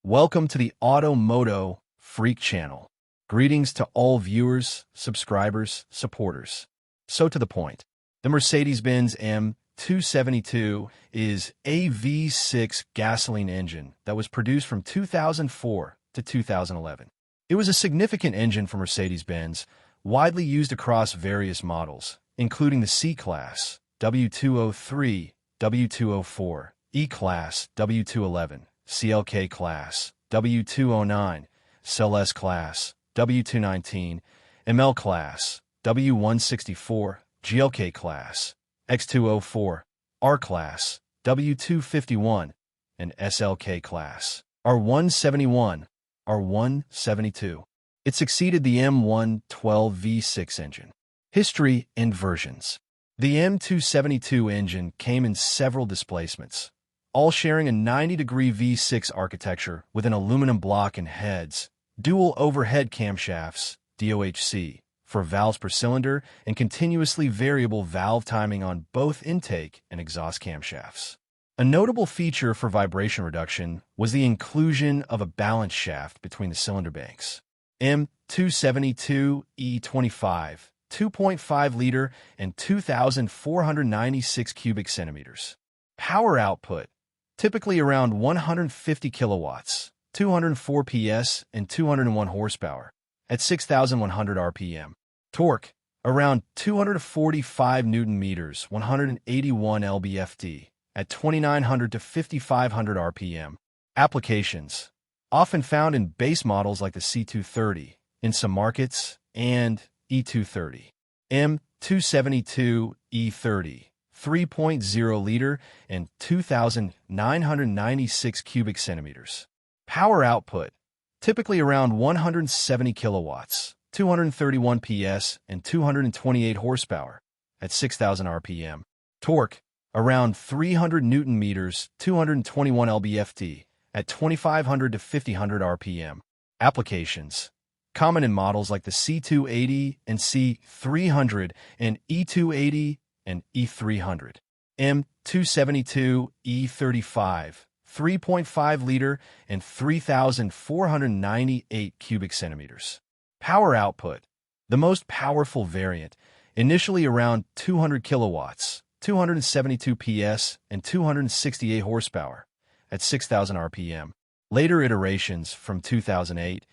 Welcome to the MOTO Freak channel. Greetings to all viewers, subscribers, supporters. So to the point, the Mercedes-Benz M272 is a V6 gasoline engine that was produced from 2004 to 2011. It was a significant engine for Mercedes-Benz, widely used across various models, including the C-Class, W203, W204, E-Class, W211, CLK Class, W209, CLS Class, W219, ML Class, W164, GLK Class, X204, R Class, W251, and SLK Class, R171, R172. It succeeded the M112 V6 engine. History and versions. The M272 engine came in several displacements, all sharing a 90-degree V6 architecture with an aluminum block and heads, dual overhead camshafts, DOHC, for valves per cylinder, and continuously variable valve timing on both intake and exhaust camshafts. A notable feature for vibration reduction was the inclusion of a balance shaft between the cylinder banks. M272 E25, 2.5-liter and 2,496 cubic centimeters. Power output, typically around 150 kilowatts, 204 PS, and 201 horsepower, at 6,100 RPM. Torque, around 245 Newton-meters, 181 lb-ft, at 2,900 to 5,500 RPM. Applications, often found in base models like the C230, in some markets, and E230. M272 E30, 3.0-liter and 2,996 cubic centimeters. Power output, typically around 170 kilowatts, 231 PS, and 228 horsepower, at 6,000 RPM. Torque, around 300 Newton-meters, 221 lb-ft, at 2,500 to 5,000 RPM. Applications, common in models like the C280 and C300 and E280 and E300. M272 E35, 3.5-liter and 3,498 cubic centimeters. Power output, the most powerful variant, initially around 200 kilowatts, 272 PS, and 268 horsepower, at 6,000 RPM. Later iterations from 2008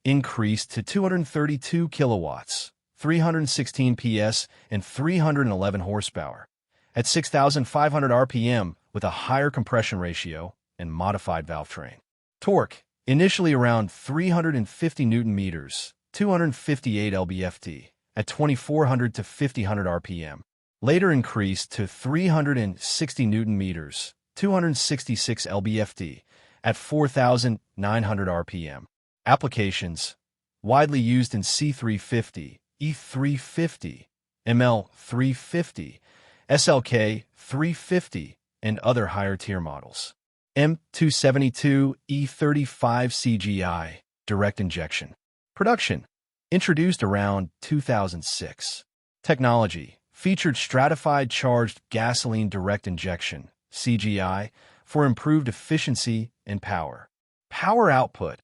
increased to 232 kilowatts, 316 PS, and 311 horsepower, at 6,500 RPM with a higher compression ratio and modified valve train. Torque, initially around 350 Newton-meters, 258 lb-ft, at 2,400 to 5,000 RPM. Later increased to 360 Newton-meters, 266 lb-ft, at 4,900 RPM. Applications, widely used in C350, E350, ML 350, SLK 350, and other higher-tier models. M272 E35 CGI, direct injection. Production, introduced around 2006. Technology, featured stratified charged gasoline direct injection, CGI, for improved efficiency and power. Power output,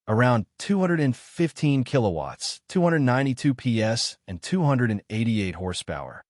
around 215 kilowatts, 292 PS, and 288 horsepower.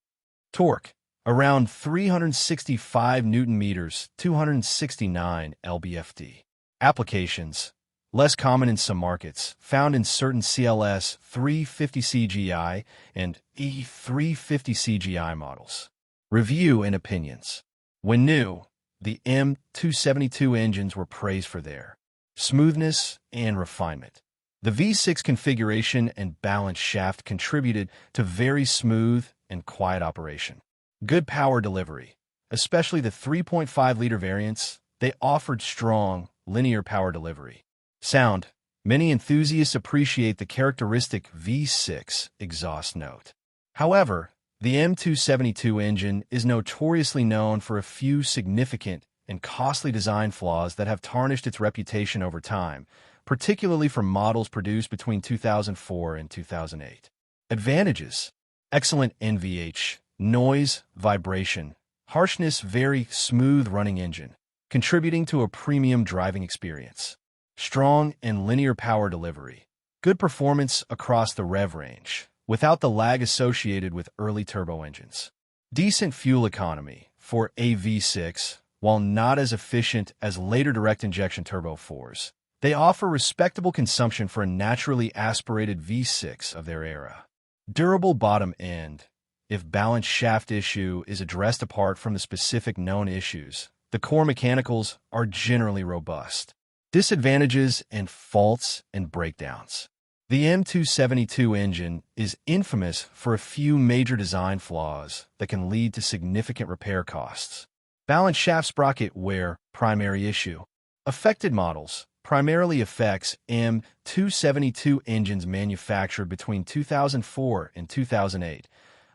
Torque, around 365 Newton-meters, 269 lb-ft. Applications, less common in some markets, found in certain CLS 350 CGI and E350 CGI models. Review and opinions. When new, the M272 engines were praised for their smoothness and refinement. The V6 configuration and balanced shaft contributed to very smooth and quiet operation. Good power delivery, especially the 3.5-liter variants, they offered strong, linear power delivery. Sound, many enthusiasts appreciate the characteristic V6 exhaust note. However, the M272 engine is notoriously known for a few significant and costly design flaws that have tarnished its reputation over time, particularly for models produced between 2004 and 2008. Advantages: excellent NVH, noise, vibration, harshness, very smooth running engine, contributing to a premium driving experience. strong and linear power delivery, good performance across the rev range, without the lag associated with early turbo engines. Decent fuel economy for a V6, while not as efficient as later direct injection turbo 4s. They offer respectable consumption for a naturally aspirated V6 of their era. Durable bottom end. If balance shaft issue is addressed apart from the specific known issues, the core mechanicals are generally robust. Disadvantages and faults and breakdowns. The M272 engine is infamous for a few major design flaws that can lead to significant repair costs. Balance shaft sprocket wear, primary issue. Affected models primarily affects M272 engines manufactured between 2004 and 2008,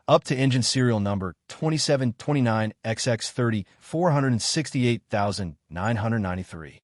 up to engine serial number 2729XX30 468,993.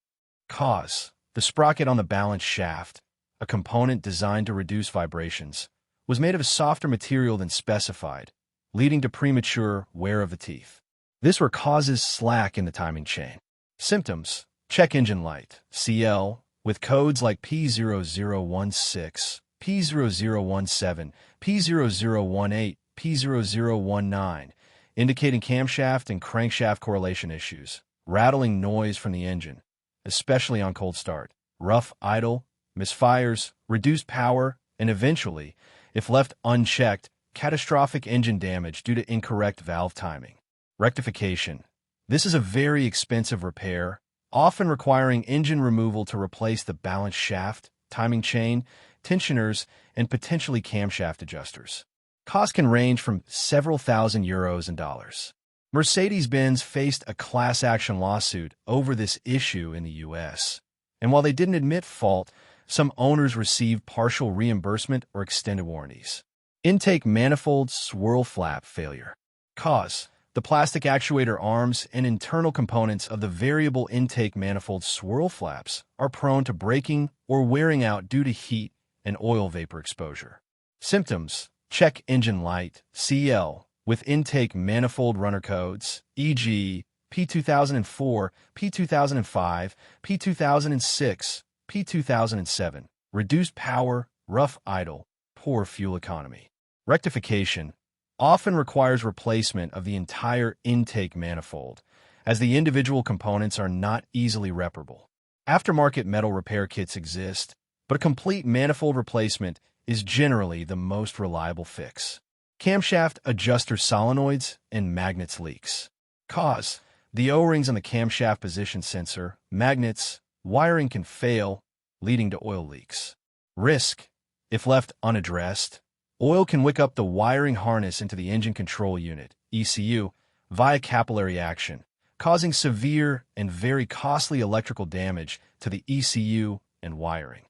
Cause: the sprocket on the balance shaft, a component designed to reduce vibrations, was made of a softer material than specified, leading to premature wear of the teeth. This causes slack in the timing chain. Symptoms: check engine light, CL, with codes like P0016, P0017, P0018, P0019, indicating camshaft and crankshaft correlation issues, rattling noise from the engine, especially on cold start, rough idle, misfires, reduced power, and eventually, if left unchecked, catastrophic engine damage due to incorrect valve timing. Rectification: this is a very expensive repair, often requiring engine removal to replace the balance shaft, timing chain, tensioners, and potentially camshaft adjusters. Cost can range from several thousand euros and dollars. Mercedes-Benz faced a class action lawsuit over this issue in the U.S., and while they didn't admit fault, some owners received partial reimbursement or extended warranties. Intake manifold swirl flap failure. Cause: the plastic actuator arms and internal components of the variable intake manifold swirl flaps are prone to breaking or wearing out due to heat and oil vapor exposure. Symptoms: check engine light, CL, with intake manifold runner codes, e.g. P2004, P2005, P2006, P2007, reduced power, rough idle, poor fuel economy. Rectification often requires replacement of the entire intake manifold, as the individual components are not easily reparable. Aftermarket metal repair kits exist, but a complete manifold replacement is generally the most reliable fix. Camshaft adjuster solenoids and magnets leaks. Cause: the O-rings on the camshaft position sensor, magnets, wiring can fail, leading to oil leaks. Risk: if left unaddressed, oil can wick up the wiring harness into the engine control unit, ECU, via capillary action, causing severe and very costly electrical damage to the ECU and wiring.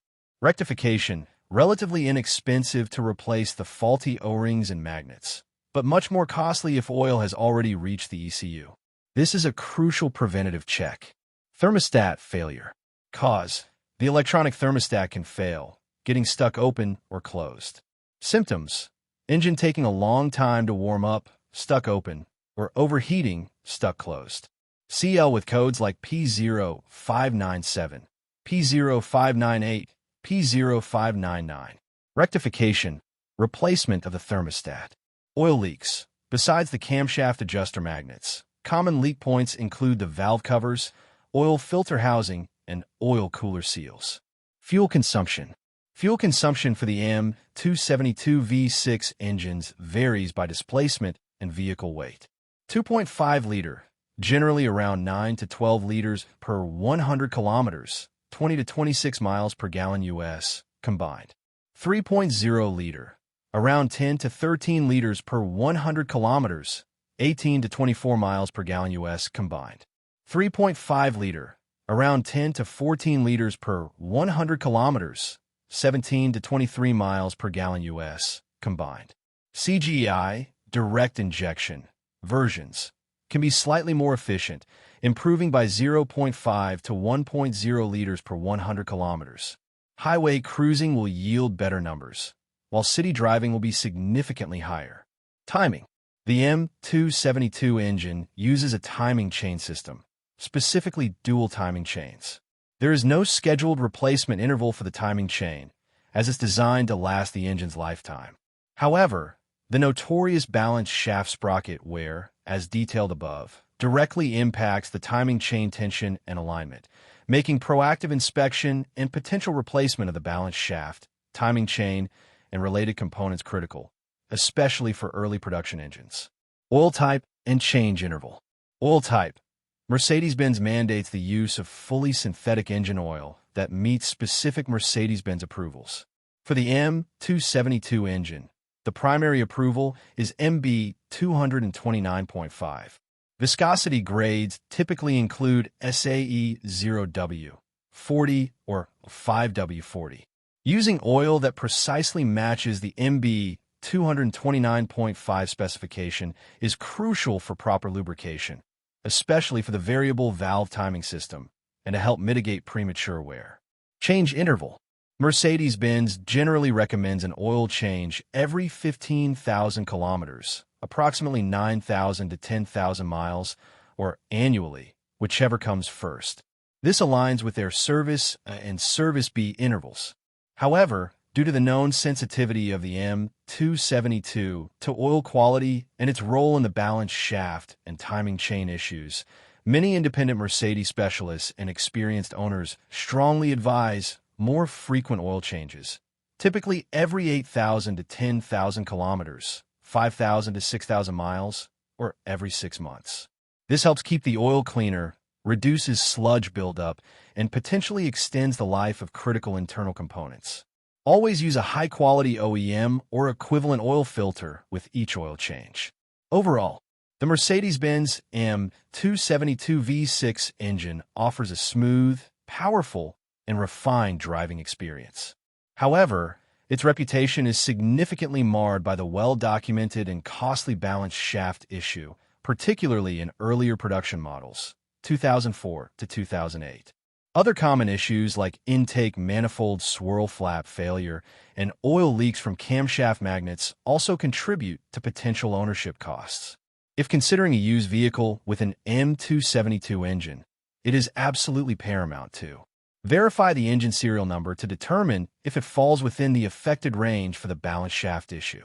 Rectification: relatively inexpensive to replace the faulty O-rings and magnets, but much more costly if oil has already reached the ECU. This is a crucial preventative check. Thermostat failure. Cause: the electronic thermostat can fail, getting stuck open or closed. Symptoms: engine taking a long time to warm up, stuck open, or overheating, stuck closed. CL with codes like P0597, P0598, P0599. Rectification: replacement of the thermostat. Oil leaks. Besides the camshaft adjuster magnets, common leak points include the valve covers, oil filter housing, and oil cooler seals. Fuel consumption. Fuel consumption for the M272 V6 engines varies by displacement and vehicle weight. 2.5 liter, generally around 9 to 12 liters per 100 kilometers, 20 to 26 miles per gallon US, combined. 3.0 liter, around 10 to 13 liters per 100 kilometers, 18 to 24 miles per gallon US, combined. 3.5 liter, around 10 to 14 liters per 100 kilometers, 17 to 23 miles per gallon US, combined. CGI, direct injection, versions can be slightly more efficient, improving by 0.5 to 1.0 liters per 100 kilometers. Highway cruising will yield better numbers, while city driving will be significantly higher. Timing. The M272 engine uses a timing chain system, specifically dual timing chains. There is no scheduled replacement interval for the timing chain, as it's designed to last the engine's lifetime. However, the notorious balance shaft sprocket wear, as detailed above, directly impacts the timing chain tension and alignment, making proactive inspection and potential replacement of the balance shaft, timing chain, and related components critical, especially for early production engines. Oil type and change interval. Oil type. Mercedes-Benz mandates the use of fully synthetic engine oil that meets specific Mercedes-Benz approvals. For the M272 engine, the primary approval is MB 229.5. Viscosity grades typically include SAE 0W, 40, or 5W40. Using oil that precisely matches the MB 229.5 specification is crucial for proper lubrication, especially for the variable valve timing system, and to help mitigate premature wear. Change interval. Mercedes-Benz generally recommends an oil change every 15,000 kilometers, approximately 9,000 to 10,000 miles, or annually, whichever comes first. This aligns with their service and service B intervals. However, due to the known sensitivity of the M272 to oil quality and its role in the balance shaft and timing chain issues, many independent Mercedes specialists and experienced owners strongly advise more frequent oil changes, typically every 8,000 to 10,000 kilometers, 5,000 to 6,000 miles, or every 6 months. This helps keep the oil cleaner, reduces sludge buildup, and potentially extends the life of critical internal components. Always use a high-quality OEM or equivalent oil filter with each oil change. Overall, the Mercedes-Benz M272 V6 engine offers a smooth, powerful, and refined driving experience. However, its reputation is significantly marred by the well-documented and costly balance shaft issue, particularly in earlier production models, 2004 to 2008. Other common issues like intake manifold swirl flap failure and oil leaks from camshaft magnets also contribute to potential ownership costs. If considering a used vehicle with an M272 engine, it is absolutely paramount to verify the engine serial number to determine if it falls within the affected range for the balance shaft issue.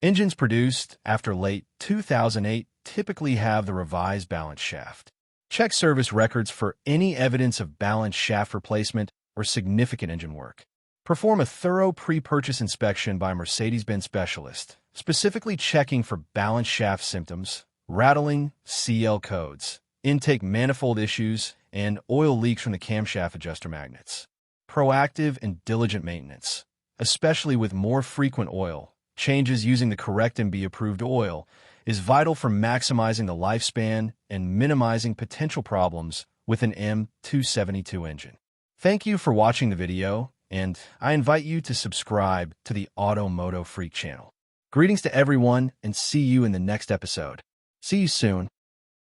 Engines produced after late 2008 typically have the revised balance shaft. Check service records for any evidence of balance shaft replacement or significant engine work. Perform a thorough pre-purchase inspection by a Mercedes-Benz specialist, specifically checking for balance shaft symptoms, rattling, CL codes, intake manifold issues, and oil leaks from the camshaft adjuster magnets. Proactive and diligent maintenance, especially with more frequent oil changes using the correct and be-approved oil, is vital for maximizing the lifespan and minimizing potential problems with an M272 engine. Thank you for watching the video, and I invite you to subscribe to the MOTO Freak channel. Greetings to everyone, and see you in the next episode. See you soon.